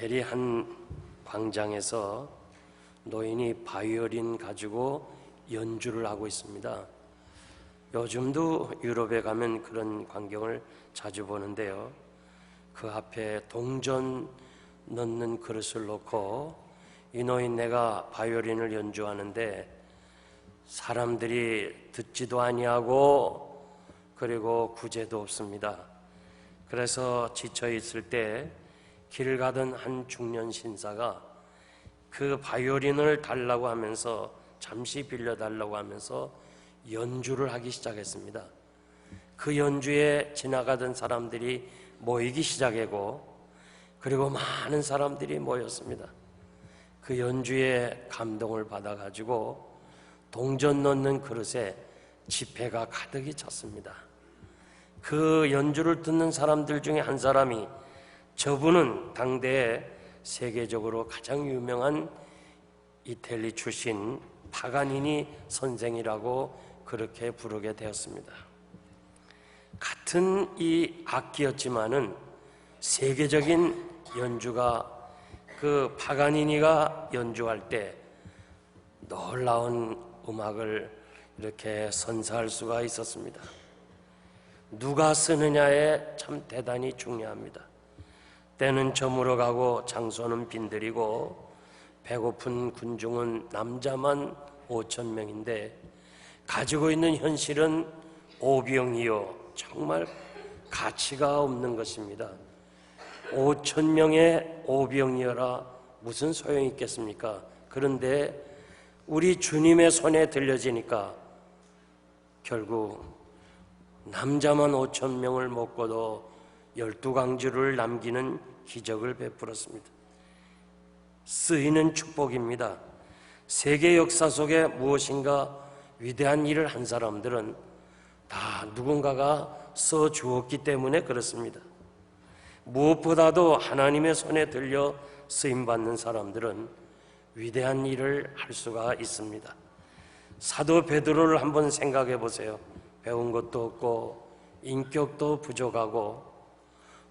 이태리 한 광장에서 노인이 바이올린 가지고 연주를 하고 있습니다. 요즘도 유럽에 가면 그런 광경을 자주 보는데요. 그 앞에 동전 넣는 그릇을 놓고 이 노인 내가 바이올린을 연주하는데 사람들이 듣지도 아니하고 그리고 구제도 없습니다. 그래서 지쳐 있을 때 길 가던 한 중년 신사가 그 바이올린을 달라고 하면서 잠시 빌려달라고 하면서 연주를 하기 시작했습니다. 그 연주에 지나가던 사람들이 모이기 시작하고 그리고 많은 사람들이 모였습니다. 그 연주에 감동을 받아가지고 동전 넣는 그릇에 지폐가 가득히 찼습니다. 그 연주를 듣는 사람들 중에 한 사람이 저분은 당대에 세계적으로 가장 유명한 이태리 출신 파가니니 선생이라고 그렇게 부르게 되었습니다. 같은 이 악기였지만은 세계적인 연주가 그 파가니니가 연주할 때 놀라운 음악을 이렇게 선사할 수가 있었습니다. 누가 쓰느냐에 참 대단히 중요합니다. 때는 저물어가고 장소는 빈들이고 배고픈 군중은 남자만 5,000명인데 가지고 있는 현실은 오병이요 정말 가치가 없는 것입니다. 5,000명의 오병이어라 무슨 소용이 있겠습니까? 그런데 우리 주님의 손에 들려지니까 결국 남자만 5,000명을 먹고도 12강주를 남기는 기적을 베풀었습니다. 쓰이는 축복입니다. 세계 역사 속에 무엇인가 위대한 일을 한 사람들은 다 누군가가 써주었기 때문에 그렇습니다. 무엇보다도 하나님의 손에 들려 쓰임받는 사람들은 위대한 일을 할 수가 있습니다. 사도 베드로를 한번 생각해 보세요. 배운 것도 없고 인격도 부족하고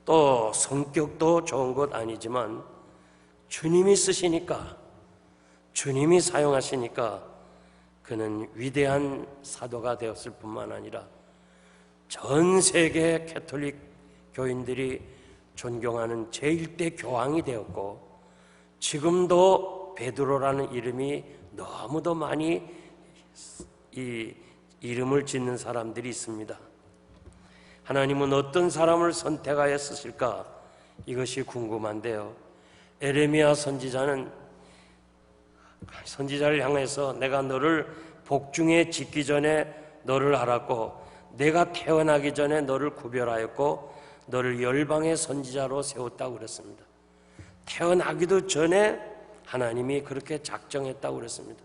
또 성격도 좋은 것 아니지만 주님이 쓰시니까 주님이 사용하시니까 그는 위대한 사도가 되었을 뿐만 아니라 전 세계 캐톨릭 교인들이 존경하는 제1대 교황이 되었고 지금도 베드로라는 이름이 너무도 많이 이 이름을 짓는 사람들이 있습니다. 하나님은 어떤 사람을 선택하여 쓰실까? 이것이 궁금한데요. 에레미야 선지자는 선지자를 향해서 내가 너를 복중에 짓기 전에 너를 알았고 내가 태어나기 전에 너를 구별하였고 너를 열방의 선지자로 세웠다고 그랬습니다. 태어나기도 전에 하나님이 그렇게 작정했다고 그랬습니다.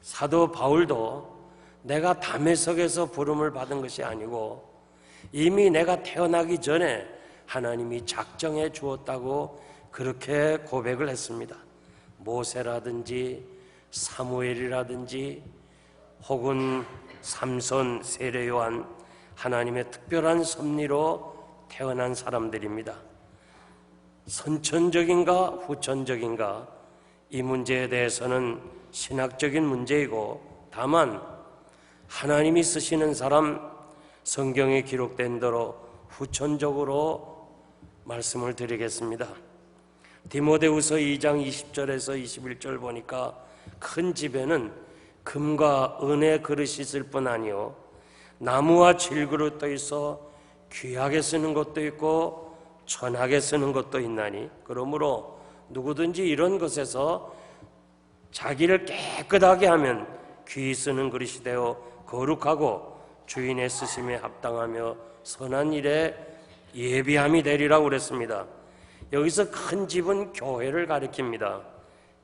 사도 바울도 내가 다메섹에서 부름을 받은 것이 아니고 이미 내가 태어나기 전에 하나님이 작정해 주었다고 그렇게 고백을 했습니다. 모세라든지 사무엘이라든지 혹은 삼손, 세례요한 하나님의 특별한 섭리로 태어난 사람들입니다. 선천적인가 후천적인가 이 문제에 대해서는 신학적인 문제이고 다만 하나님이 쓰시는 사람 성경에 기록된 대로 후천적으로 말씀을 드리겠습니다. 디모데후서 2장 20절에서 21절 보니까 큰 집에는 금과 은의 그릇이 있을 뿐 아니요 나무와 질그릇도 있어 귀하게 쓰는 것도 있고 천하게 쓰는 것도 있나니 그러므로 누구든지 이런 것에서 자기를 깨끗하게 하면 귀히 쓰는 그릇이 되어 거룩하고 주인의 쓰심에 합당하며 선한 일에 예비함이 되리라고 그랬습니다. 여기서 큰 집은 교회를 가리킵니다.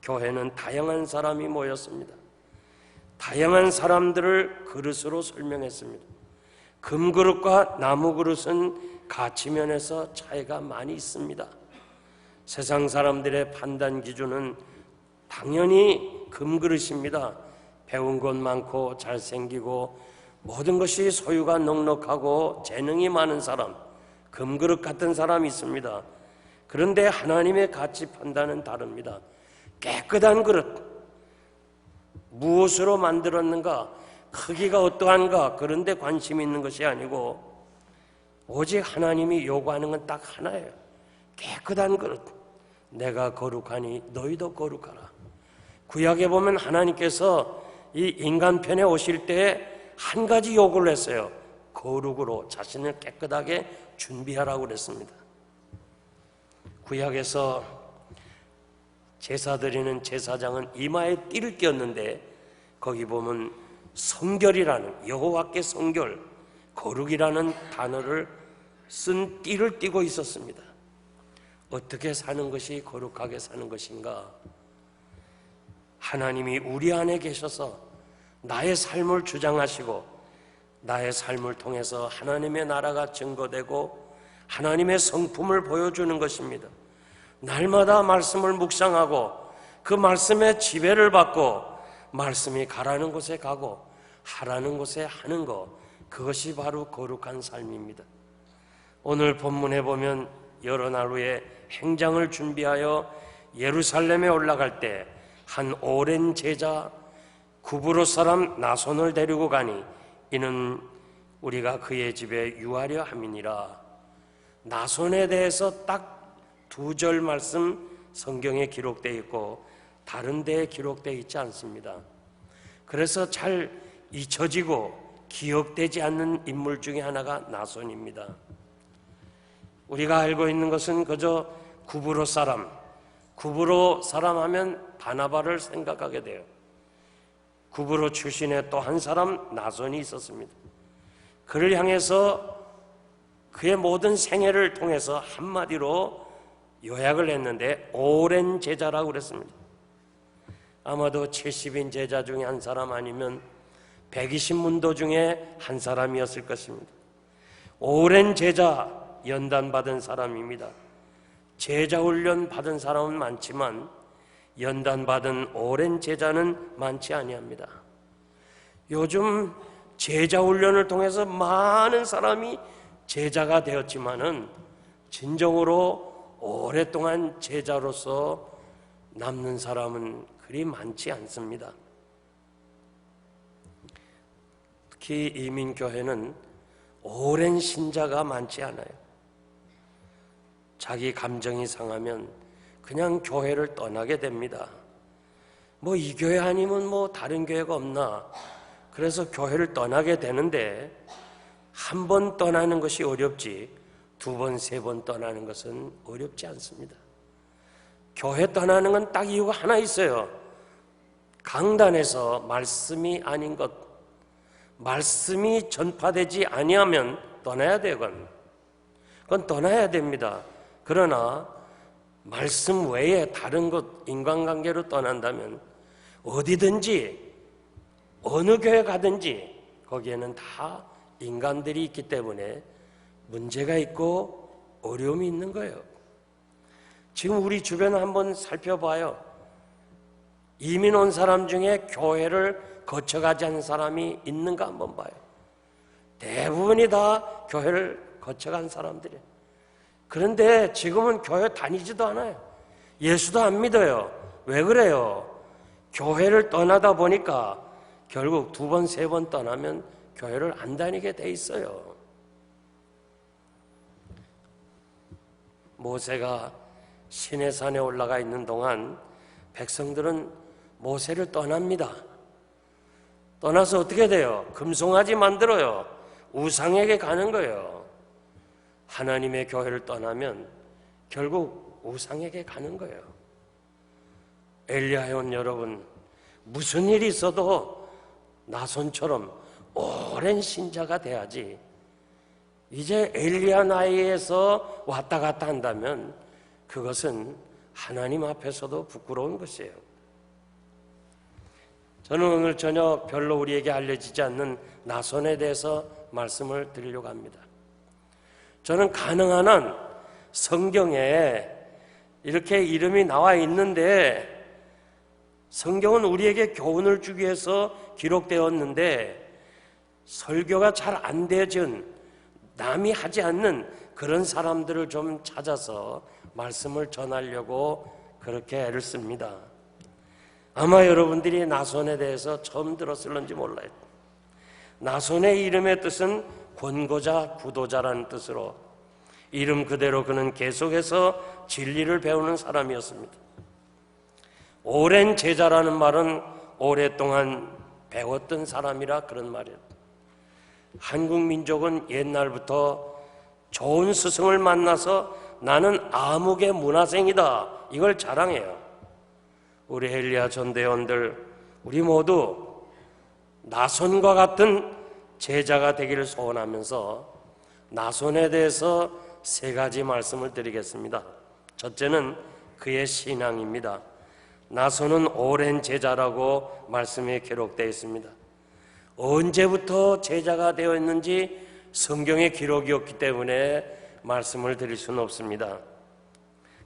교회는 다양한 사람이 모였습니다. 다양한 사람들을 그릇으로 설명했습니다. 금그릇과 나무그릇은 가치면에서 차이가 많이 있습니다. 세상 사람들의 판단 기준은 당연히 금그릇입니다. 배운 것 많고 잘생기고 모든 것이 소유가 넉넉하고 재능이 많은 사람, 금그릇 같은 사람이 있습니다. 그런데 하나님의 가치 판단은 다릅니다. 깨끗한 그릇, 무엇으로 만들었는가, 크기가 어떠한가, 그런 데 관심이 있는 것이 아니고 오직 하나님이 요구하는 건 딱 하나예요. 깨끗한 그릇, 내가 거룩하니 너희도 거룩하라. 구약에 보면 하나님께서 이 인간편에 오실 때에 한 가지 요구를 했어요. 거룩으로 자신을 깨끗하게 준비하라고 그랬습니다. 구약에서 제사 드리는 제사장은 이마에 띠를 띄었는데 거기 보면 성결이라는, 여호와께 성결, 거룩이라는 단어를 쓴 띠를 띠고 있었습니다. 어떻게 사는 것이 거룩하게 사는 것인가? 하나님이 우리 안에 계셔서 나의 삶을 주장하시고 나의 삶을 통해서 하나님의 나라가 증거되고 하나님의 성품을 보여주는 것입니다. 날마다 말씀을 묵상하고 그 말씀의 지배를 받고 말씀이 가라는 곳에 가고 하라는 곳에 하는 것, 그것이 바로 거룩한 삶입니다. 오늘 본문에 보면 여러 날 후에 행장을 준비하여 예루살렘에 올라갈 때 한 오랜 제자 구브로 사람 나손을 데리고 가니 이는 우리가 그의 집에 유하려 함이니라. 나손에 대해서 딱 두 절 말씀 성경에 기록되어 있고 다른 데에 기록되어 있지 않습니다. 그래서 잘 잊혀지고 기억되지 않는 인물 중에 하나가 나손입니다. 우리가 알고 있는 것은 그저 구브로 사람 하면 바나바를 생각하게 돼요. 구브로 출신의 또 한 사람 나손이 있었습니다. 그를 향해서 그의 모든 생애를 통해서 한마디로 요약을 했는데 오랜 제자라고 그랬습니다. 아마도 70인 제자 중에 한 사람 아니면 120문도 중에 한 사람이었을 것입니다. 오랜 제자, 연단받은 사람입니다. 제자 훈련 받은 사람은 많지만 연단받은 오랜 제자는 많지 아니합니다. 요즘 제자 훈련을 통해서 많은 사람이 제자가 되었지만은 진정으로 오랫동안 제자로서 남는 사람은 그리 많지 않습니다. 특히 이민교회는 오랜 신자가 많지 않아요. 자기 감정이 상하면 그냥 교회를 떠나게 됩니다. 뭐 이 교회 아니면 뭐 다른 교회가 없나? 그래서 교회를 떠나게 되는데 한 번 떠나는 것이 어렵지 두 번, 세 번 떠나는 것은 어렵지 않습니다. 교회 떠나는 건 딱 이유가 하나 있어요. 강단에서 말씀이 아닌 것, 말씀이 전파되지 아니하면 떠나야 되건, 그건 떠나야 됩니다. 그러나 말씀 외에 다른 것, 인간관계로 떠난다면 어디든지 어느 교회 가든지 거기에는 다 인간들이 있기 때문에 문제가 있고 어려움이 있는 거예요. 지금 우리 주변을 한번 살펴봐요. 이민 온 사람 중에 교회를 거쳐가지 않은 사람이 있는가 한번 봐요. 대부분이 다 교회를 거쳐간 사람들이에요. 그런데 지금은 교회 다니지도 않아요. 예수도 안 믿어요. 왜 그래요? 교회를 떠나다 보니까 결국 두 번, 세 번 떠나면 교회를 안 다니게 돼 있어요. 모세가 시내산에 올라가 있는 동안 백성들은 모세를 떠납니다. 떠나서 어떻게 돼요? 금송아지 만들어요. 우상에게 가는 거예요. 하나님의 교회를 떠나면 결국 우상에게 가는 거예요. 엘리야온 여러분, 무슨 일이 있어도 나손처럼 오랜 신자가 돼야지. 이제 엘리야 나이에서 왔다 갔다 한다면 그것은 하나님 앞에서도 부끄러운 것이에요. 저는 오늘 저녁 별로 우리에게 알려지지 않는 나손에 대해서 말씀을 드리려고 합니다. 저는 가능한 한 성경에 이렇게 이름이 나와 있는데 성경은 우리에게 교훈을 주기 위해서 기록되었는데 설교가 잘 안 되어진 남이 하지 않는 그런 사람들을 좀 찾아서 말씀을 전하려고 그렇게 애를 씁니다. 아마 여러분들이 나손에 대해서 처음 들었을런지 몰라요. 나손의 이름의 뜻은 권고자, 구도자라는 뜻으로 이름 그대로 그는 계속해서 진리를 배우는 사람이었습니다. 오랜 제자라는 말은 오랫동안 배웠던 사람이라 그런 말이에요. 한국 민족은 옛날부터 좋은 스승을 만나서 나는 암흑의 문화생이다 이걸 자랑해요. 우리 헬리아 전대원들 우리 모두 나손과 같은 제자가 되기를 소원하면서 나손에 대해서 세 가지 말씀을 드리겠습니다. 첫째는 그의 신앙입니다. 나손은 오랜 제자라고 말씀에 기록되어 있습니다. 언제부터 제자가 되어 있는지 성경에 기록이 없기 때문에 말씀을 드릴 수는 없습니다.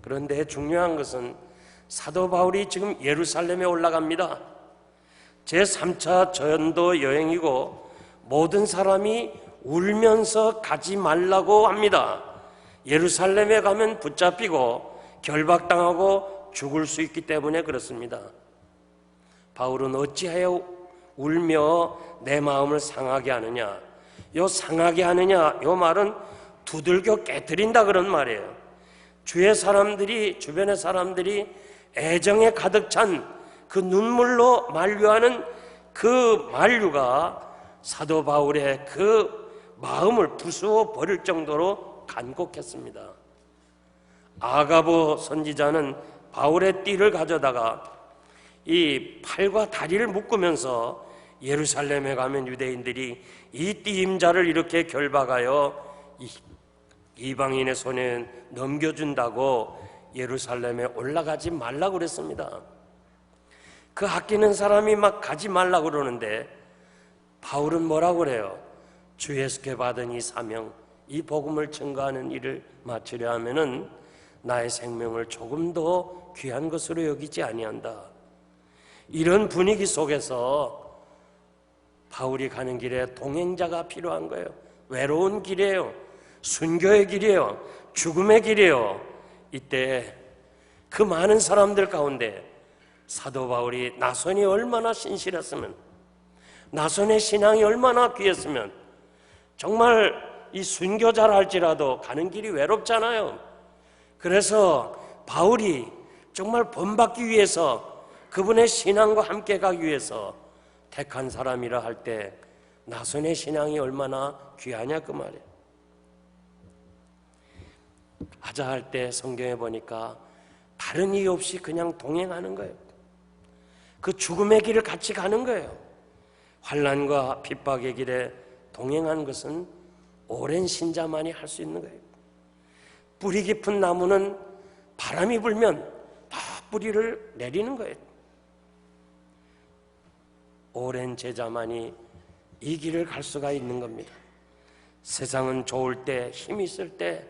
그런데 중요한 것은 사도 바울이 지금 예루살렘에 올라갑니다. 제3차 전도 여행이고 모든 사람이 울면서 가지 말라고 합니다. 예루살렘에 가면 붙잡히고 결박당하고 죽을 수 있기 때문에 그렇습니다. 바울은 어찌하여 울며 내 마음을 상하게 하느냐? 요 상하게 하느냐? 요 말은 두들겨 깨뜨린다 그런 말이에요. 주변의 사람들이 애정에 가득 찬 그 눈물로 만류하는 그 만류가 사도 바울의 그 마음을 부수어 버릴 정도로 간곡했습니다. 아가보 선지자는 바울의 띠를 가져다가 이 팔과 다리를 묶으면서 예루살렘에 가면 유대인들이 이 띠임자를 이렇게 결박하여 이방인의 손에 넘겨준다고 예루살렘에 올라가지 말라고 그랬습니다. 그 아끼는 사람이 막 가지 말라고 그러는데 바울은 뭐라고 그래요? 주 예수께 받은 이 사명, 이 복음을 증거하는 일을 마치려 하면은 나의 생명을 조금 더 귀한 것으로 여기지 아니한다. 이런 분위기 속에서 바울이 가는 길에 동행자가 필요한 거예요. 외로운 길이에요. 순교의 길이에요. 죽음의 길이에요. 이때 그 많은 사람들 가운데 사도 바울이 나손이 얼마나 신실했으면, 나손의 신앙이 얼마나 귀했으면 정말 이 순교자라 할지라도 가는 길이 외롭잖아요. 그래서 바울이 정말 본받기 위해서 그분의 신앙과 함께 가기 위해서 택한 사람이라 할 때 나손의 신앙이 얼마나 귀하냐 그 말이에요. 하자 할 때 성경에 보니까 다른 이유 없이 그냥 동행하는 거예요. 그 죽음의 길을 같이 가는 거예요. 환난과 핍박의 길에 동행하는 것은 오랜 신자만이 할 수 있는 거예요. 뿌리 깊은 나무는 바람이 불면 다 뿌리를 내리는 거예요. 오랜 제자만이 이 길을 갈 수가 있는 겁니다. 세상은 좋을 때, 힘이 있을 때,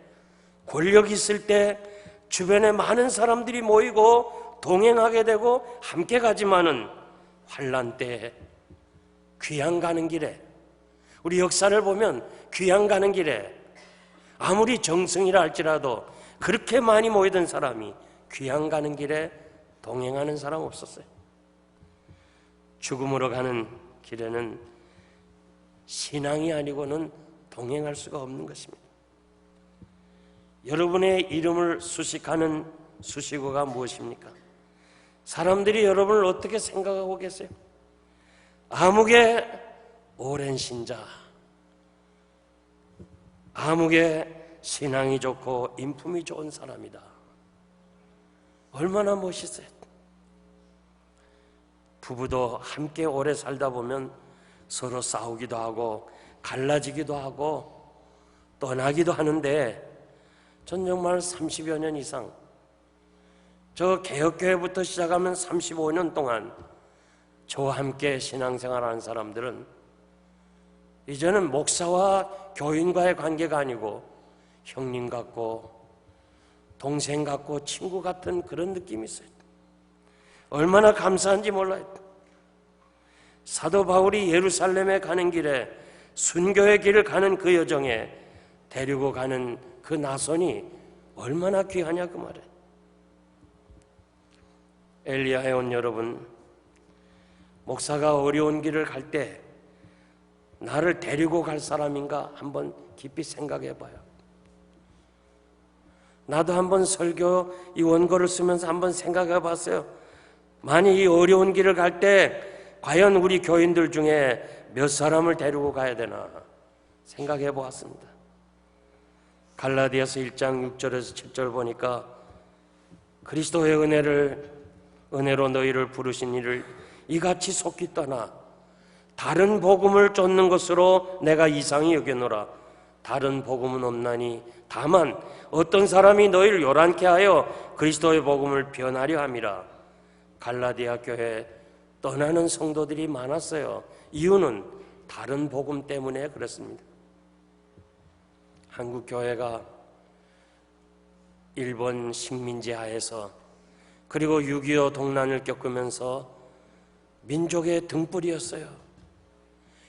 권력이 있을 때 주변에 많은 사람들이 모이고 동행하게 되고 함께 가지만은 환난 때, 귀양 가는 길에, 우리 역사를 보면 귀양 가는 길에 아무리 정승이라 할지라도 그렇게 많이 모이던 사람이 귀양 가는 길에 동행하는 사람 없었어요. 죽음으로 가는 길에는 신앙이 아니고는 동행할 수가 없는 것입니다. 여러분의 이름을 수식하는 수식어가 무엇입니까? 사람들이 여러분을 어떻게 생각하고 계세요? 암흑의 오랜 신자, 암흑의 신앙이 좋고 인품이 좋은 사람이다. 얼마나 멋있어요. 부부도 함께 오래 살다 보면 서로 싸우기도 하고 갈라지기도 하고 떠나기도 하는데 전 정말 30여 년 이상, 저 개혁교회부터 시작하면 35년 동안 저와 함께 신앙생활하는 사람들은 이제는 목사와 교인과의 관계가 아니고 형님 같고 동생 같고 친구 같은 그런 느낌이 있어요. 얼마나 감사한지 몰라요. 사도 바울이 예루살렘에 가는 길에, 순교의 길을 가는 그 여정에 데리고 가는 그 나손이 얼마나 귀하냐 그 말이에요. 엘리야의 온 여러분, 목사가 어려운 길을 갈 때 나를 데리고 갈 사람인가 한번 깊이 생각해 봐요. 나도 한번 설교 이 원고를 쓰면서 한번 생각해 봤어요. 만약 이 어려운 길을 갈 때 과연 우리 교인들 중에 몇 사람을 데리고 가야 되나 생각해 보았습니다. 갈라디아서 1장 6절에서 7절 보니까 그리스도의 은혜로 너희를 부르신 이를 이같이 속히 떠나 다른 복음을 쫓는 것으로 내가 이상히 여겨노라. 다른 복음은 없나니 다만 어떤 사람이 너희를 요란케 하여 그리스도의 복음을 변하려 함이라. 갈라디아 교회 떠나는 성도들이 많았어요. 이유는 다른 복음 때문에 그렇습니다. 한국 교회가 일본 식민지 하에서 그리고 6.25 동란을 겪으면서 민족의 등불이었어요.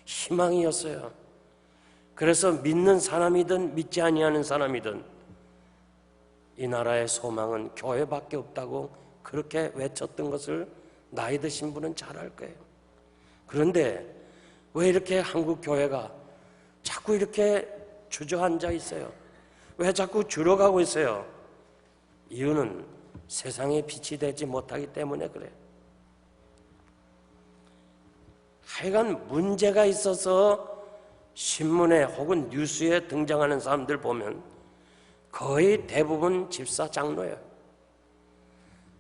희망이었어요. 그래서 믿는 사람이든 믿지 아니하는 사람이든 이 나라의 소망은 교회밖에 없다고 그렇게 외쳤던 것을 나이 드신 분은 잘 알 거예요. 그런데 왜 이렇게 한국 교회가 자꾸 이렇게 주저앉아 있어요? 왜 자꾸 줄어가고 있어요? 이유는 세상에 빛이 되지 못하기 때문에 그래요. 하여간 문제가 있어서 신문에 혹은 뉴스에 등장하는 사람들 보면 거의 대부분 집사 장로예요.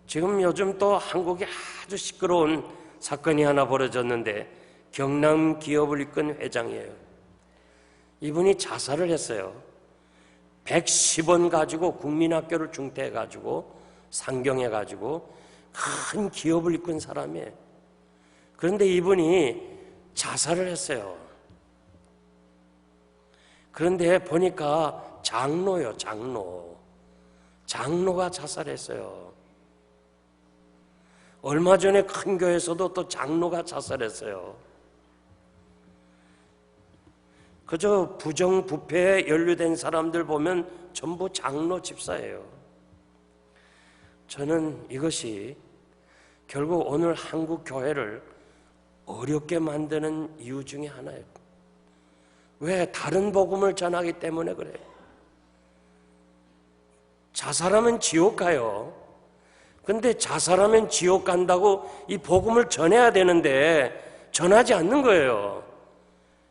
지금 요즘 또 한국에 아주 시끄러운 사건이 하나 벌어졌는데 경남 기업을 이끈 회장이에요. 이분이 자살을 했어요. 110원 가지고 국민학교를 중퇴해가지고 상경해가지고 큰 기업을 이끈 사람이에요. 그런데 이분이 자살을 했어요. 그런데 보니까 장로요, 장로가 자살했어요. 얼마 전에 큰 교회에서도 또 장로가 자살했어요. 그저 부정부패에 연루된 사람들 보면 전부 장로 집사예요. 저는 이것이 결국 오늘 한국 교회를 어렵게 만드는 이유 중에 하나예요. 왜? 다른 복음을 전하기 때문에 그래요. 자살하면 지옥 가요. 근데 자살하면 지옥 간다고 이 복음을 전해야 되는데 전하지 않는 거예요.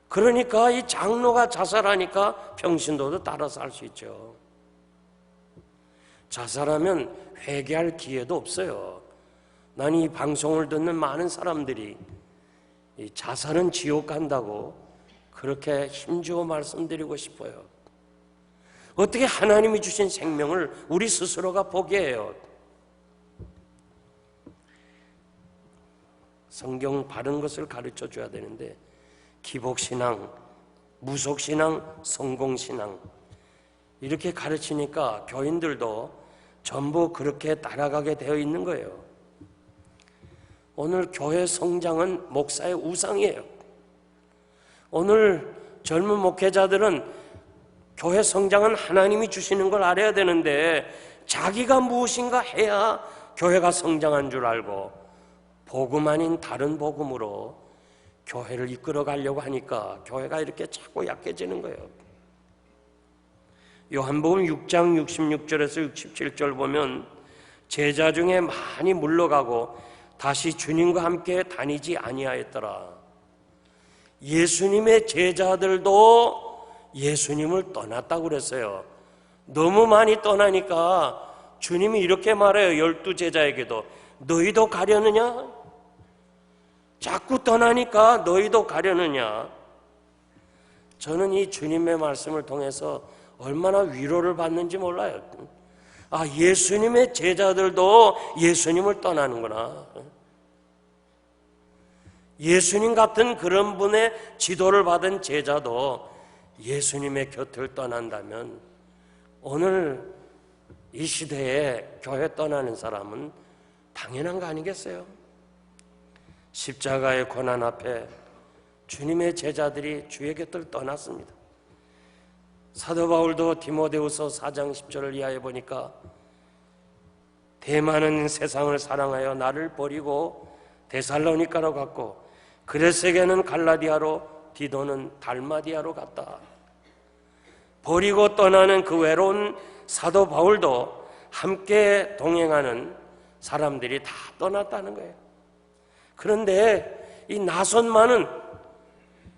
그러니까 이 장로가 자살하니까 평신도도 따라서 할 수 있죠. 자살하면 회개할 기회도 없어요. 난 이 방송을 듣는 많은 사람들이 이 자살은 지옥 간다고 그렇게 힘주어 말씀드리고 싶어요. 어떻게 하나님이 주신 생명을 우리 스스로가 포기해요? 성경 바른 것을 가르쳐 줘야 되는데 기복신앙, 무속신앙, 성공신앙 이렇게 가르치니까 교인들도 전부 그렇게 따라가게 되어 있는 거예요. 오늘 교회 성장은 목사의 우상이에요. 오늘 젊은 목회자들은 교회 성장은 하나님이 주시는 걸 알아야 되는데 자기가 무엇인가 해야 교회가 성장한 줄 알고 복음 아닌 다른 복음으로 교회를 이끌어 가려고 하니까 교회가 이렇게 자꾸 약해지는 거예요. 요한복음 6장 66절에서 67절 보면 제자 중에 많이 물러가고 다시 주님과 함께 다니지 아니하였더라. 예수님의 제자들도 예수님을 떠났다고 그랬어요. 너무 많이 떠나니까 주님이 이렇게 말해요. 12제자에게도 너희도 가려느냐? 자꾸 떠나니까 너희도 가려느냐? 저는 이 주님의 말씀을 통해서 얼마나 위로를 받는지 몰라요. 아, 예수님의 제자들도 예수님을 떠나는구나. 예수님 같은 그런 분의 지도를 받은 제자도 예수님의 곁을 떠난다면 오늘 이 시대에 교회 떠나는 사람은 당연한 거 아니겠어요? 십자가의 고난 앞에 주님의 제자들이 주의 곁을 떠났습니다. 사도 바울도 디모데후서 4장 10절을 이하에 보니까 대만은 세상을 사랑하여 나를 버리고 데살로니가로 갔고 그레스에게는 갈라디아로 디도는 달마디아로 갔다. 버리고 떠나는 그 외로운 사도 바울도 함께 동행하는 사람들이 다 떠났다는 거예요. 그런데 이 나손만은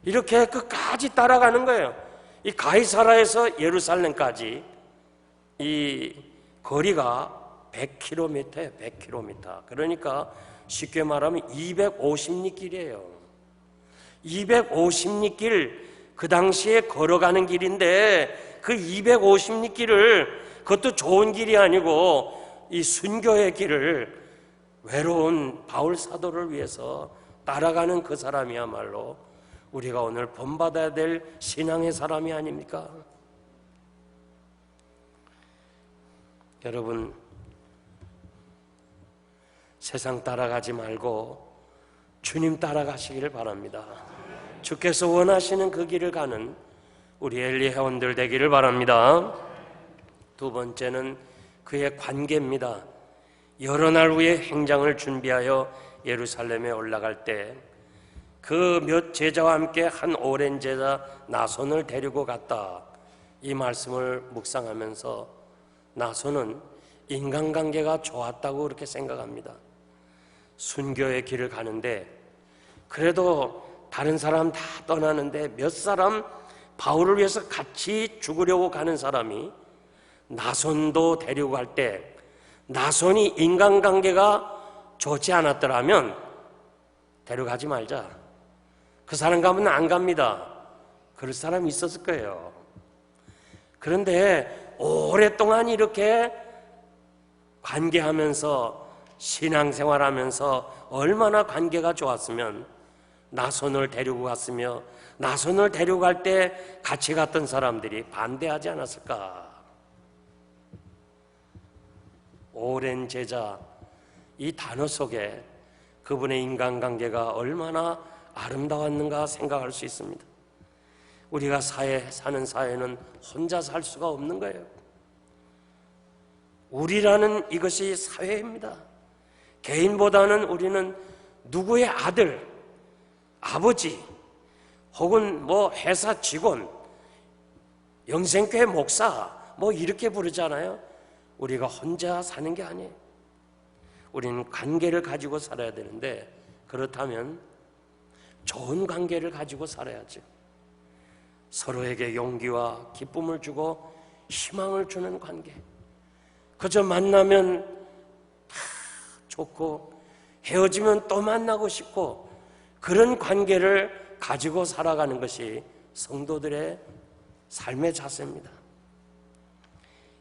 이렇게 끝까지 따라가는 거예요. 이 가이사라에서 예루살렘까지 이 거리가 100km예요. 100km. 그러니까 쉽게 말하면 250리 길이에요. 250리 길, 그 당시에 걸어가는 길인데 그 250리 길을, 그것도 좋은 길이 아니고 이 순교의 길을 외로운 바울 사도를 위해서 따라가는 그 사람이야말로 우리가 오늘 본받아야 될 신앙의 사람이 아닙니까? 여러분, 세상 따라가지 말고 주님 따라가시기를 바랍니다. 주께서 원하시는 그 길을 가는 우리 엘리 회원들 되기를 바랍니다. 두 번째는 그의 관계입니다. 여러 날 후에 행장을 준비하여 예루살렘에 올라갈 때 그 몇 제자와 함께 한 오랜 제자 나손을 데리고 갔다. 이 말씀을 묵상하면서 나손은 인간관계가 좋았다고 그렇게 생각합니다. 순교의 길을 가는데 그래도 다른 사람 다 떠나는데 몇 사람 바울을 위해서 같이 죽으려고 가는 사람이 나손도 데리고 갈 때 나손이 인간관계가 좋지 않았더라면 데려가지 말자. 그 사람 가면 안 갑니다. 그럴 사람이 있었을 거예요. 그런데 오랫동안 이렇게 관계하면서 신앙생활하면서 얼마나 관계가 좋았으면 나손을 데리고 갔으며 나손을 데리고 갈 때 같이 갔던 사람들이 반대하지 않았을까? 오랜 제자, 이 단어 속에 그분의 인간관계가 얼마나 아름다웠는가 생각할 수 있습니다. 우리가 사는 사회는 혼자 살 수가 없는 거예요. 우리라는 이것이 사회입니다. 개인보다는 우리는 누구의 아들, 아버지, 혹은 회사 직원, 영생교회 목사, 이렇게 부르잖아요. 우리가 혼자 사는 게 아니에요. 우리는 관계를 가지고 살아야 되는데, 그렇다면 좋은 관계를 가지고 살아야죠. 서로에게 용기와 기쁨을 주고 희망을 주는 관계. 그저 만나면 다 좋고 헤어지면 또 만나고 싶고 그런 관계를 가지고 살아가는 것이 성도들의 삶의 자세입니다.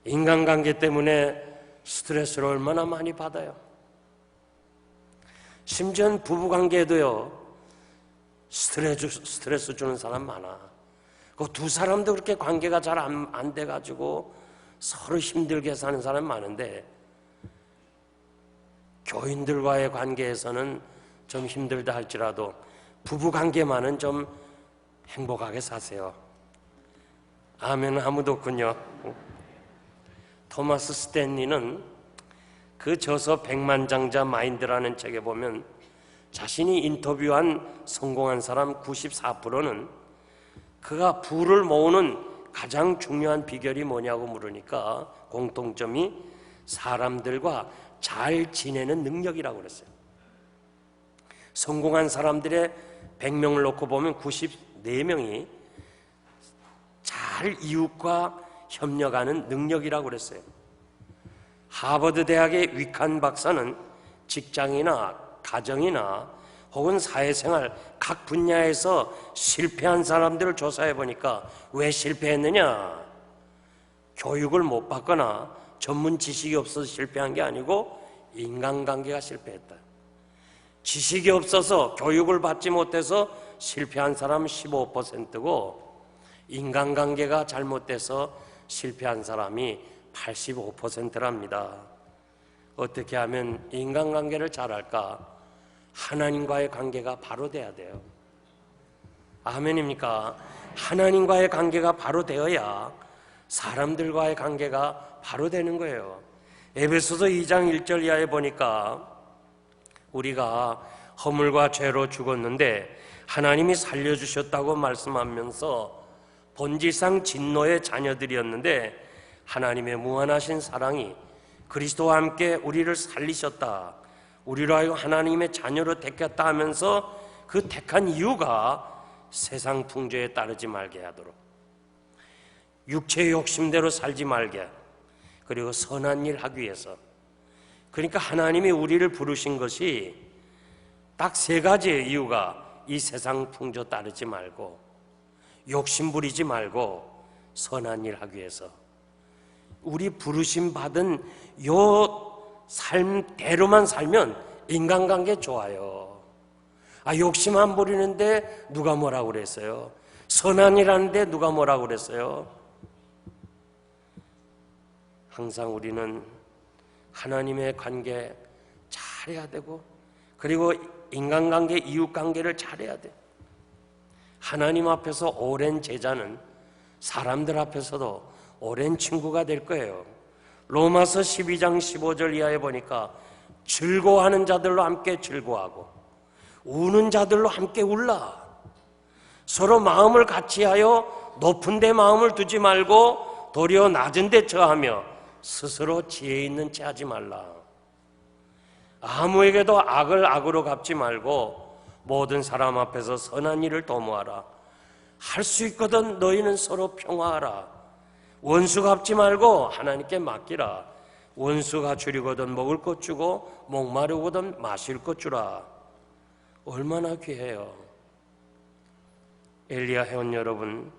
인간관계 때문에 스트레스를 얼마나 많이 받아요. 심지어 부부관계에도요, 스트레스 주는 사람 많아. 그 두 사람도 그렇게 관계가 잘 안 돼가지고 서로 힘들게 사는 사람 많은데, 교인들과의 관계에서는 좀 힘들다 할지라도 부부관계만은 좀 행복하게 사세요. 아멘. 아무도 없군요. 토마스 스탠리는 그 저서 백만장자 마인드라는 책에 보면 자신이 인터뷰한 성공한 사람 94%는 그가 부를 모으는 가장 중요한 비결이 뭐냐고 물으니까 공통점이 사람들과 잘 지내는 능력이라고 그랬어요. 성공한 사람들의 100명을 놓고 보면 94명이 잘 이웃과 협력하는 능력이라고 그랬어요. 하버드 대학의 위칸 박사는 직장이나 가정이나 혹은 사회생활 각 분야에서 실패한 사람들을 조사해 보니까 왜 실패했느냐? 교육을 못 받거나 전문 지식이 없어서 실패한 게 아니고 인간관계가 실패했다. 지식이 없어서 교육을 받지 못해서 실패한 사람은 15%고 인간관계가 잘못돼서 실패한 사람이 85%랍니다. 어떻게 하면 인간관계를 잘할까? 하나님과의 관계가 바로 돼야 돼요. 아멘입니까? 하나님과의 관계가 바로 되어야 사람들과의 관계가 바로 되는 거예요. 에베소서 2장 1절 이하에 보니까 우리가 허물과 죄로 죽었는데 하나님이 살려주셨다고 말씀하면서 본질상 진노의 자녀들이었는데 하나님의 무한하신 사랑이 그리스도와 함께 우리를 살리셨다, 우리로 하여금 하나님의 자녀로 택했다 하면서 그 택한 이유가 세상 풍조에 따르지 말게 하도록, 육체의 욕심대로 살지 말게, 그리고 선한 일 하기 위해서. 그러니까 하나님이 우리를 부르신 것이 딱 세 가지의 이유가 이 세상 풍조 따르지 말고, 욕심 부리지 말고, 선한 일 하기 위해서. 우리 부르심 받은 요 삶대로만 살면 인간관계 좋아요. 욕심 안 부리는데 누가 뭐라고 그랬어요? 선한 일 하는데 누가 뭐라고 그랬어요? 항상 우리는 하나님의 관계 잘해야 되고, 그리고 인간관계, 이웃관계를 잘해야 돼. 하나님 앞에서 오랜 제자는 사람들 앞에서도 오랜 친구가 될 거예요. 로마서 12장 15절 이하에 보니까 즐거워하는 자들로 함께 즐거워하고 우는 자들로 함께 울라. 서로 마음을 같이하여 높은 데 마음을 두지 말고 도리어 낮은 데 처하며 스스로 지혜 있는 채 하지 말라. 아무에게도 악을 악으로 갚지 말고 모든 사람 앞에서 선한 일을 도모하라. 할 수 있거든 너희는 서로 평화하라. 원수 갚지 말고 하나님께 맡기라. 원수가 주려거든 먹을 것 주고 목마르거든 마실 것 주라. 얼마나 귀해요. 엘리야 회원 여러분,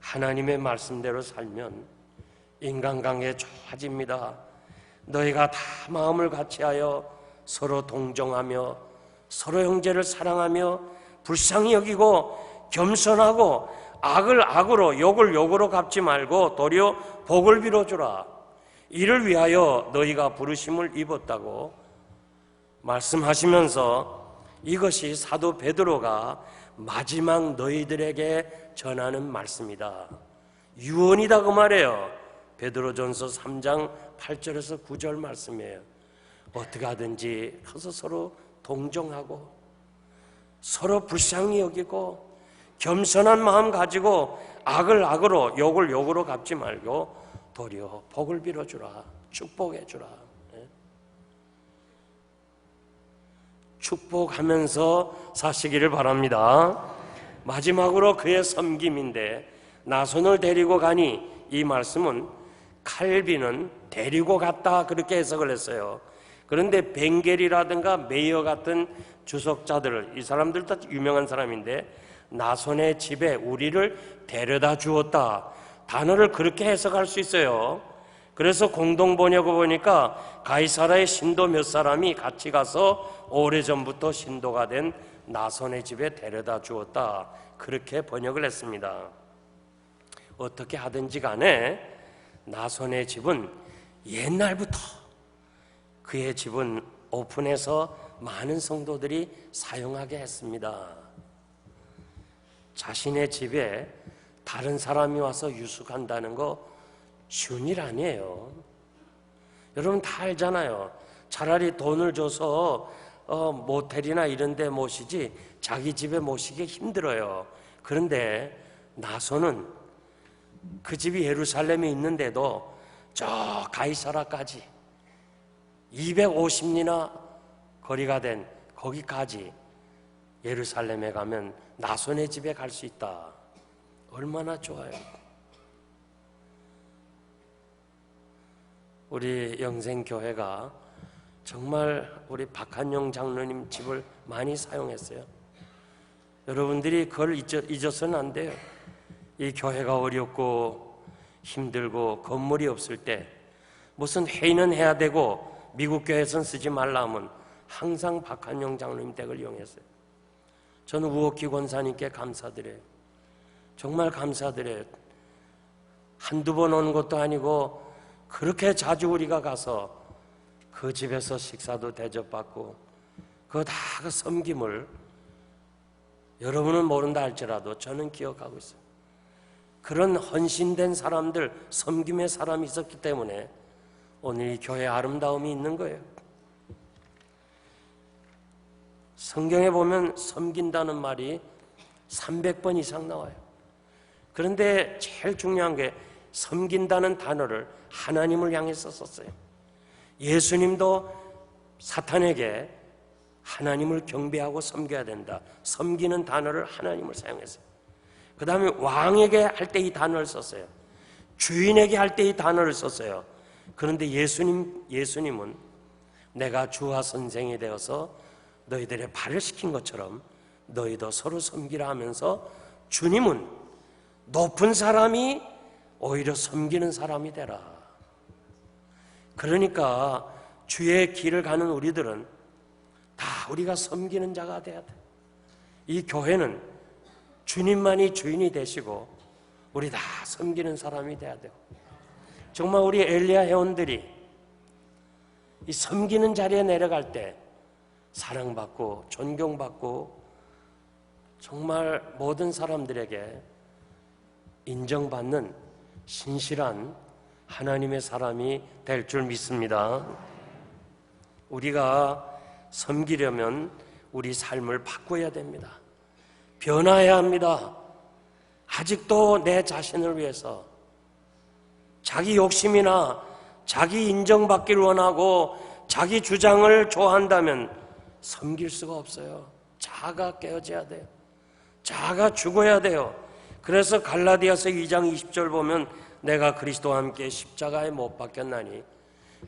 하나님의 말씀대로 살면 인간관계 좋아집니다. 너희가 다 마음을 같이하여 서로 동정하며 서로 형제를 사랑하며 불쌍히 여기고 겸손하고 악을 악으로 욕을 욕으로 갚지 말고 도리어 복을 빌어주라. 이를 위하여 너희가 부르심을 입었다고 말씀하시면서 이것이 사도 베드로가 마지막 너희들에게 전하는 말씀이다, 유언이다 그 말이에요. 베드로전서 3장 8절에서 9절 말씀이에요. 어떻게 하든지 가서 서로 동정하고 서로 불쌍히 여기고 겸손한 마음 가지고 악을 악으로 욕을 욕으로 갚지 말고 도리어 복을 빌어주라, 축복해주라. 축복하면서 사시기를 바랍니다. 마지막으로 그의 섬김인데 나손을 데리고 가니, 이 말씀은 칼빈은 데리고 갔다 그렇게 해석을 했어요. 그런데 벵겔이라든가 메이어 같은 주석자들, 이 사람들 다 유명한 사람인데 나손의 집에 우리를 데려다 주었다, 단어를 그렇게 해석할 수 있어요. 그래서 공동번역을 보니까 가이사라의 신도 몇 사람이 같이 가서 오래전부터 신도가 된 나손의 집에 데려다 주었다, 그렇게 번역을 했습니다. 어떻게 하든지 간에 나손의 집은 옛날부터, 그의 집은 오픈해서 많은 성도들이 사용하게 했습니다. 자신의 집에 다른 사람이 와서 유숙한다는 거 쉬운 일 아니에요. 여러분 다 알잖아요. 차라리 돈을 줘서 모텔이나 이런 데 모시지 자기 집에 모시기 힘들어요. 그런데 나손은 그 집이 예루살렘에 있는데도 저 가이사라까지 250리나 거리가 된 거기까지 예루살렘에 가면 나손의 집에 갈 수 있다. 얼마나 좋아요. 우리 영생교회가 정말 우리 박한용 장로님 집을 많이 사용했어요. 여러분들이 그걸 잊어서는 안 돼요. 이 교회가 어렵고 힘들고 건물이 없을 때 무슨 회의는 해야 되고 미국 교회에서는 쓰지 말라 하면 항상 박한용 장로님 댁을 이용했어요. 저는 우옥기 권사님께 감사드려요. 정말 감사드려요. 한두 번 오는 것도 아니고 그렇게 자주 우리가 가서 그 집에서 식사도 대접받고 그 다 그 섬김을 여러분은 모른다 할지라도 저는 기억하고 있어요. 그런 헌신된 사람들, 섬김의 사람이 있었기 때문에 오늘 이 교회의 아름다움이 있는 거예요. 성경에 보면 섬긴다는 말이 300번 이상 나와요. 그런데 제일 중요한 게 섬긴다는 단어를 하나님을 향해서 썼어요. 예수님도 사탄에게 하나님을 경배하고 섬겨야 된다. 섬기는 단어를 하나님을 사용했어요. 그 다음에 왕에게 할 때 이 단어를 썼어요. 주인에게 할 때 이 단어를 썼어요. 그런데 예수님은 내가 주와 선생이 되어서 너희들의 발을 씻긴 것처럼 너희도 서로 섬기라 하면서 주님은 높은 사람이 오히려 섬기는 사람이 되라. 그러니까 주의 길을 가는 우리들은 다 우리가 섬기는 자가 돼야 돼. 이 교회는 주님만이 주인이 되시고 우리 다 섬기는 사람이 돼야 돼요. 정말 우리 엘리야 회원들이 이 섬기는 자리에 내려갈 때 사랑받고 존경받고 정말 모든 사람들에게 인정받는 신실한 하나님의 사람이 될 줄 믿습니다. 우리가 섬기려면 우리 삶을 바꿔야 됩니다. 변화해야 합니다. 아직도 내 자신을 위해서 자기 욕심이나 자기 인정받기를 원하고 자기 주장을 좋아한다면 섬길 수가 없어요. 자아가 깨어져야 돼요. 자아가 죽어야 돼요. 그래서 갈라디아서 2장 20절 보면 내가 그리스도와 함께 십자가에 못 박혔나니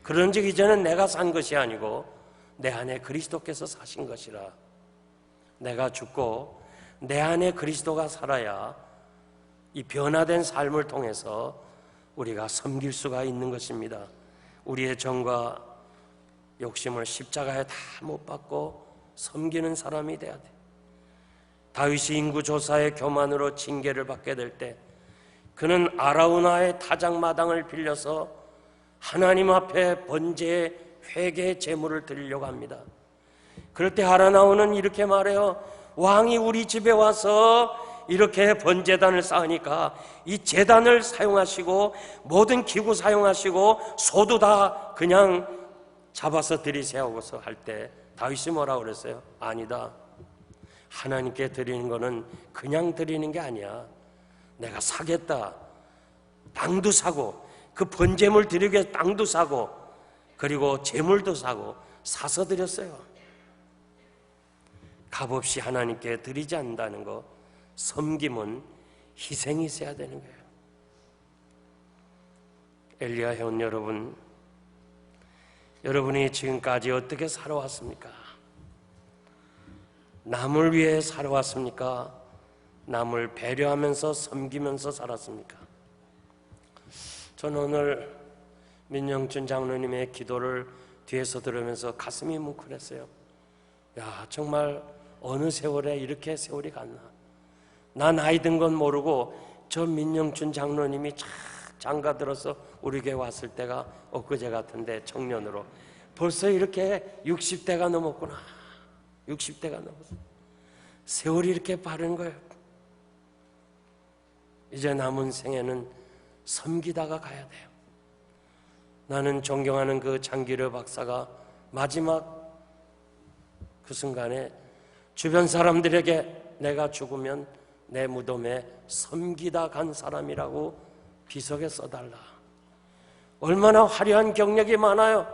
그런즉 이제는 내가 산 것이 아니고 내 안에 그리스도께서 사신 것이라. 내가 죽고 내 안에 그리스도가 살아야 이 변화된 삶을 통해서 우리가 섬길 수가 있는 것입니다. 우리의 정과 욕심을 십자가에 다 못 박고 섬기는 사람이 돼야 돼. 다윗이 인구조사의 교만으로 징계를 받게 될 때 그는 아라우나의 타작마당을 빌려서 하나님 앞에 번제의 회개의 제물을 드리려고 합니다. 그럴 때 아라우나는 이렇게 말해요. 왕이 우리 집에 와서 이렇게 번제단을 쌓으니까 이 제단을 사용하시고 모든 기구 사용하시고 소도 다 그냥 잡아서 들이세우고서 할 때 다윗이 뭐라고 그랬어요? 아니다. 하나님께 드리는 거는 그냥 드리는 게 아니야. 내가 사겠다. 땅도 사고 그 번제물 드리기 위해서 땅도 사고 그리고 제물도 사고 사서 드렸어요. 값없이 하나님께 드리지 않는다는 거, 섬김은 희생이 있어야 되는 거예요. 엘리야 회원 여러분, 여러분이 지금까지 어떻게 살아왔습니까? 남을 위해 살아왔습니까? 남을 배려하면서 섬기면서 살았습니까? 저는 오늘 민영춘 장로님의 기도를 뒤에서 들으면서 가슴이 뭉클했어요. 야, 정말 어느 세월에 이렇게 세월이 갔나. 나 나이 든 건 모르고 저 민영춘 장로님이 장가 들어서 우리 교회 왔을 때가 엊그제 같은데 청년으로 벌써 이렇게 60대가 넘었구나. 60대가 넘었어. 세월이 이렇게 빠른 거예요. 이제 남은 생에는 섬기다가 가야 돼요. 나는 존경하는 그 장기려 박사가 마지막 그 순간에 주변 사람들에게 내가 죽으면 내 무덤에 섬기다 간 사람이라고 비석에 써달라. 얼마나 화려한 경력이 많아요.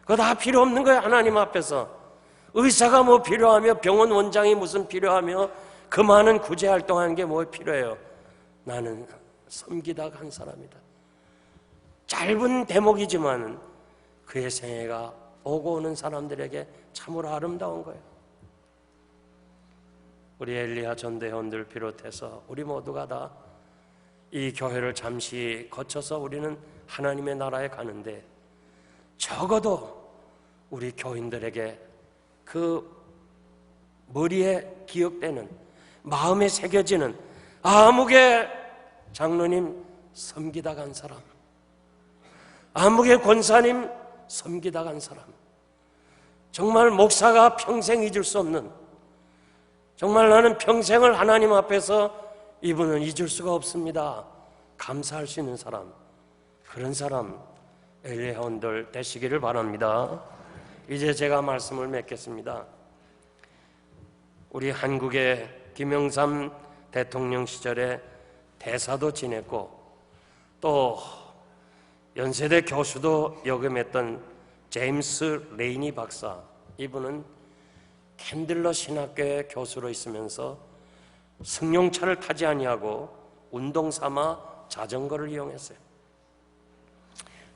그거 다 필요 없는 거예요. 하나님 앞에서. 의사가 뭐 필요하며 병원 원장이 무슨 필요하며 그 많은 구제 활동하는 게 뭐 필요해요. 나는 섬기다 간 사람이다. 짧은 대목이지만 그의 생애가 오고 오는 사람들에게 참으로 아름다운 거예요. 우리 엘리야 전대원들 비롯해서 우리 모두가 다 이 교회를 잠시 거쳐서 우리는 하나님의 나라에 가는데 적어도 우리 교인들에게 그 머리에 기억되는, 마음에 새겨지는 아무개 장로님 섬기다 간 사람, 아무개 권사님 섬기다 간 사람, 정말 목사가 평생 잊을 수 없는 정말 나는 평생을 하나님 앞에서 이분은 잊을 수가 없습니다. 감사할 수 있는 사람, 그런 사람 엘리야 회원들 되시기를 바랍니다. 이제 제가 말씀을 맺겠습니다. 우리 한국의 김영삼 대통령 시절에 대사도 지냈고 또 연세대 교수도 역임했던 제임스 레이니 박사, 이분은 캔들러 신학교의 교수로 있으면서 승용차를 타지 아니하고 운동 삼아 자전거를 이용했어요.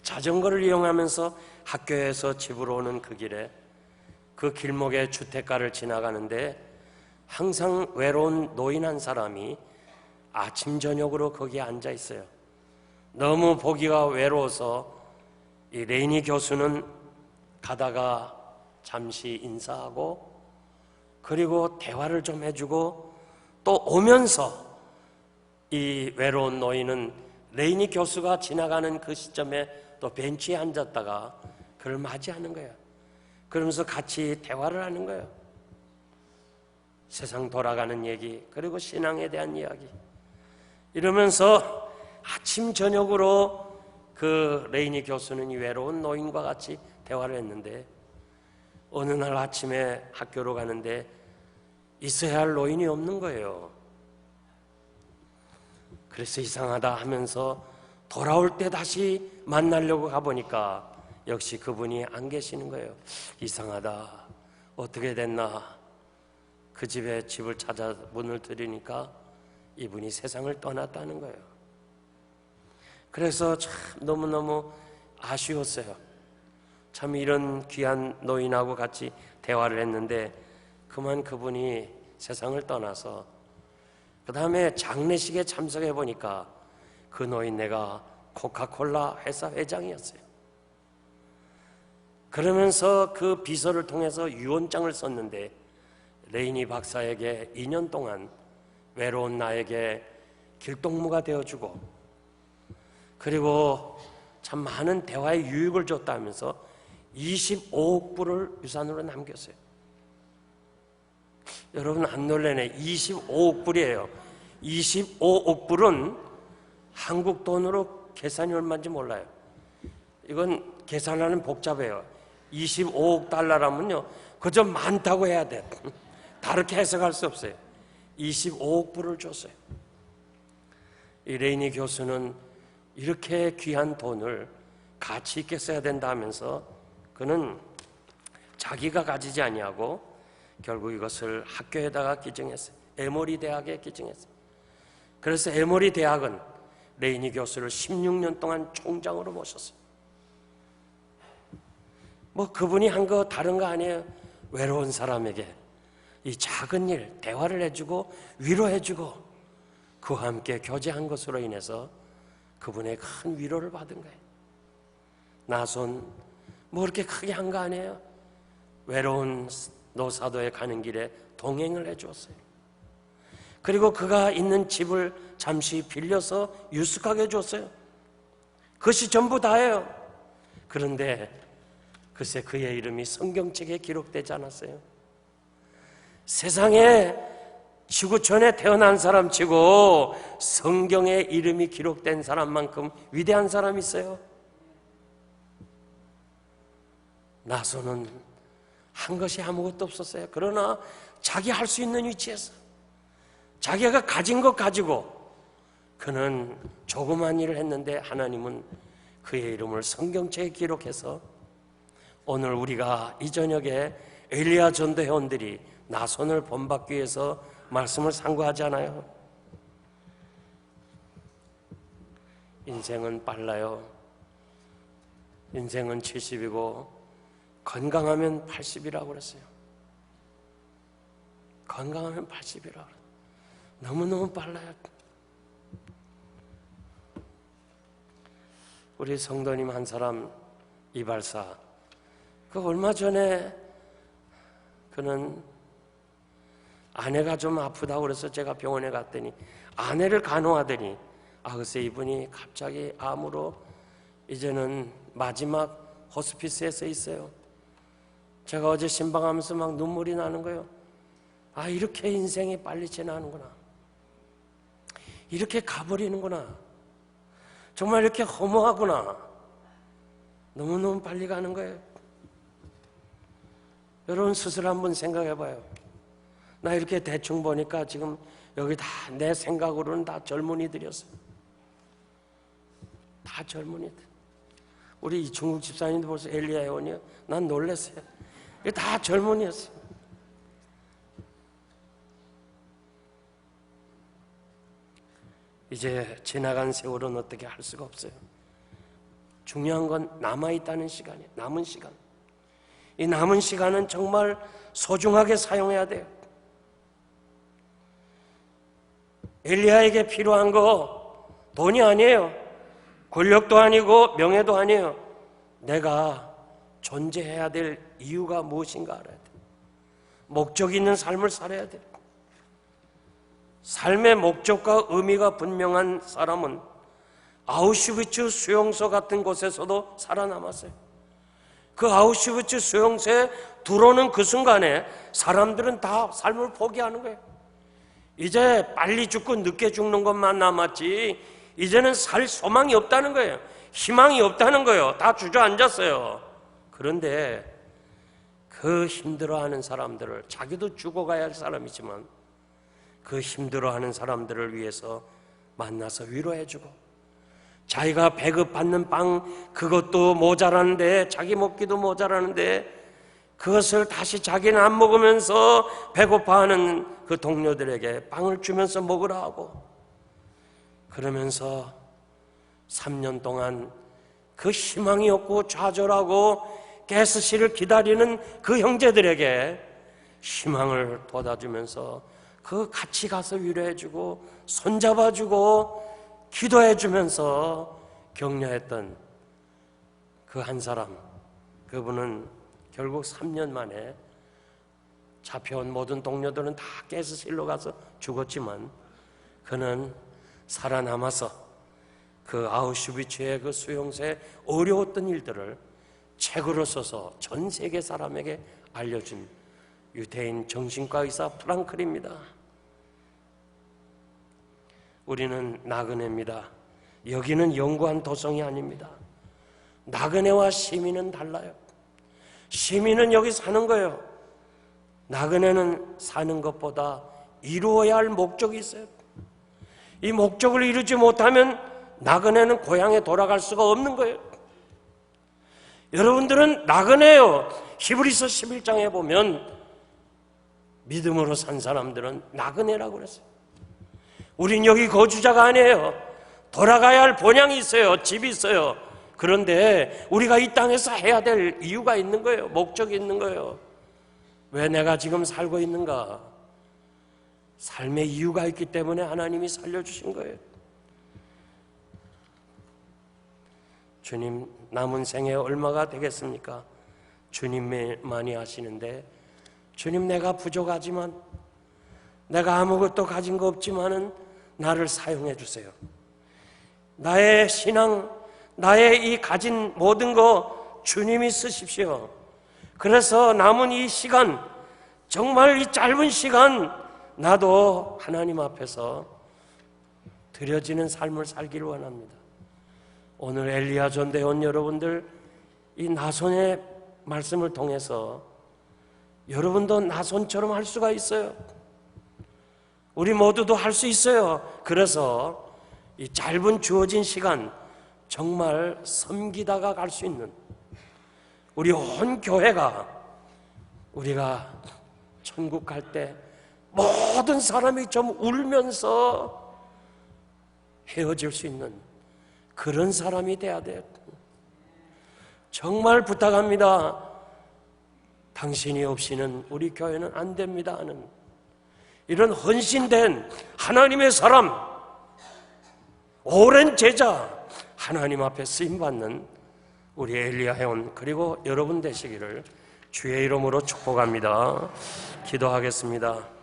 자전거를 이용하면서 학교에서 집으로 오는 그 길에 그 길목에 주택가를 지나가는데 항상 외로운 노인 한 사람이 아침 저녁으로 거기에 앉아 있어요. 너무 보기가 외로워서 이 레이니 교수는 가다가 잠시 인사하고 그리고 대화를 좀 해주고 또 오면서 이 외로운 노인은 레이니 교수가 지나가는 그 시점에 또 벤치에 앉았다가 그를 맞이하는 거예요. 그러면서 같이 대화를 하는 거예요. 세상 돌아가는 얘기, 그리고 신앙에 대한 이야기. 이러면서 아침 저녁으로 그 레이니 교수는 이 외로운 노인과 같이 대화를 했는데 어느 날 아침에 학교로 가는데 있어야 할 노인이 없는 거예요. 그래서 이상하다 하면서 돌아올 때 다시 만나려고 가보니까 역시 그분이 안 계시는 거예요. 이상하다, 어떻게 됐나. 그 집에 집을 찾아 문을 들으니까 이분이 세상을 떠났다는 거예요. 그래서 참 너무너무 아쉬웠어요. 참 이런 귀한 노인하고 같이 대화를 했는데 그만 그분이 세상을 떠나서 그 다음에 장례식에 참석해 보니까 그 노인네가 코카콜라 회사 회장이었어요. 그러면서 그 비서를 통해서 유언장을 썼는데 레이니 박사에게 2년 동안 외로운 나에게 길동무가 되어주고 그리고 참 많은 대화의 유익을 줬다면서 25억 불을 유산으로 남겼어요. 여러분 안 놀래네. 25억 불이에요. 25억 불은 한국 돈으로 계산이 얼마인지 몰라요. 이건 계산하는 복잡해요. 25억 달러라면요 그저 많다고 해야 돼. 다르게 해석할 수 없어요. 25억 불을 줬어요. 이 레이니 교수는 이렇게 귀한 돈을 가치 있게 써야 된다 하면서 그는 자기가 가지지 아니하고 결국 이것을 학교에다가 기증했어요. 에모리 대학에 기증했어요. 그래서 에모리 대학은 레이니 교수를 16년 동안 총장으로 모셨어요. 뭐 그분이 한 거 다른 거 아니에요. 외로운 사람에게 이 작은 일 대화를 해주고 위로해주고 그와 함께 교제한 것으로 인해서 그분의 큰 위로를 받은 거예요. 나손 뭐 그렇게 크게 한 거 아니에요. 외로운 노사도에 가는 길에 동행을 해주었어요. 그리고 그가 있는 집을 잠시 빌려서 유숙하게 해줬어요. 그것이 전부 다예요. 그런데 글쎄 그의 이름이 성경책에 기록되지 않았어요. 세상에 지구촌에 태어난 사람 치고 성경에 이름이 기록된 사람만큼 위대한 사람이 있어요. 나소는 한 것이 아무것도 없었어요. 그러나 자기 할 수 있는 위치에서 자기가 가진 것 가지고 그는 조그만 일을 했는데 하나님은 그의 이름을 성경책에 기록해서 오늘 우리가 이 저녁에 엘리야 전도 회원들이 나손을 본받기 위해서 말씀을 상고하지 않아요? 인생은 빨라요. 인생은 70이고 건강하면 80이라고 그랬어요. 건강하면 80이라고 그랬어요. 너무너무 빨라요. 우리 성도님 한 사람 이발사 그 얼마 전에 그는 아내가 좀 아프다고 그래서 제가 병원에 갔더니 아내를 간호하더니 글쎄 이분이 갑자기 암으로 이제는 마지막 호스피스에 서 있어요. 제가 어제 신방하면서 막 눈물이 나는 거예요. 아, 이렇게 인생이 빨리 지나는구나. 이렇게 가버리는구나. 정말 이렇게 허무하구나. 너무너무 빨리 가는 거예요. 여러분 스스로 한번 생각해 봐요. 나 이렇게 대충 보니까 지금 여기 다 내 생각으로는 다 젊은이들이었어요. 다 젊은이들. 우리 중국 집사님도 벌써 엘리야 회원이요. 난 놀랐어요. 이게 다 젊은이였어요. 이제 지나간 세월은 어떻게 할 수가 없어요. 중요한 건 남아있다는 시간이에요. 남은 시간. 이 남은 시간은 정말 소중하게 사용해야 돼요. 엘리야에게 필요한 거 돈이 아니에요. 권력도 아니고 명예도 아니에요. 내가 존재해야 될 이유가 무엇인가 알아야 돼요. 목적 있는 삶을 살아야 돼요. 삶의 목적과 의미가 분명한 사람은 아우슈비츠 수용소 같은 곳에서도 살아남았어요. 그 아우슈비츠 수용소에 들어오는 그 순간에 사람들은 다 삶을 포기하는 거예요. 이제 빨리 죽고 늦게 죽는 것만 남았지 이제는 살 소망이 없다는 거예요. 희망이 없다는 거예요. 다 주저앉았어요. 그런데 그 힘들어하는 사람들을, 자기도 죽어가야 할 사람이지만 그 힘들어하는 사람들을 위해서 만나서 위로해주고, 자기가 배급받는 빵 그것도 모자라는데, 자기 먹기도 모자라는데 그것을 다시 자기는 안 먹으면서 배고파하는 그 동료들에게 빵을 주면서 먹으라 하고, 그러면서 3년 동안 그 희망이 없고 좌절하고 가스실을 기다리는 그 형제들에게 희망을 돋아주면서 그 같이 가서 위로해주고 손잡아주고 기도해주면서 격려했던 그 한 사람, 그분은 결국 3년 만에 잡혀온 모든 동료들은 다 가스실로 가서 죽었지만 그는 살아남아서 그 아우슈비츠의 그 수용소에 어려웠던 일들을 책으로 써서 전 세계 사람에게 알려준 유대인 정신과 의사 프랑클입니다. 우리는 나그네입니다. 여기는 연구한 도성이 아닙니다. 나그네와 시민은 달라요. 시민은 여기 사는 거예요. 나그네는 사는 것보다 이루어야 할 목적이 있어요. 이 목적을 이루지 못하면 나그네는 고향에 돌아갈 수가 없는 거예요. 여러분들은 나그네예요. 히브리서 11장에 보면 믿음으로 산 사람들은 나그네라고 그랬어요. 우린 여기 거주자가 아니에요. 돌아가야 할 본향이 있어요. 집이 있어요. 그런데 우리가 이 땅에서 해야 될 이유가 있는 거예요. 목적이 있는 거예요. 왜 내가 지금 살고 있는가? 삶의 이유가 있기 때문에 하나님이 살려주신 거예요. 주님, 남은 생에 얼마가 되겠습니까? 주님만이 아시는데, 주님, 내가 부족하지만, 내가 아무것도 가진 거 없지만은 나를 사용해 주세요. 나의 신앙, 나의 이 가진 모든 거 주님이 쓰십시오. 그래서 남은 이 시간, 정말 이 짧은 시간 나도 하나님 앞에서 드려지는 삶을 살기를 원합니다. 오늘 엘리야 전대에 온 여러분들, 이 나손의 말씀을 통해서 여러분도 나손처럼 할 수가 있어요. 우리 모두도 할 수 있어요. 그래서 이 짧은 주어진 시간 정말 섬기다가 갈 수 있는 우리 온 교회가, 우리가 천국 갈 때 모든 사람이 좀 울면서 헤어질 수 있는 그런 사람이 돼야 돼요. 정말 부탁합니다. 당신이 없이는 우리 교회는 안 됩니다 하는 이런 헌신된 하나님의 사람, 오랜 제자, 하나님 앞에 쓰임받는 우리 엘리야 회원 그리고 여러분 되시기를 주의 이름으로 축복합니다. 기도하겠습니다.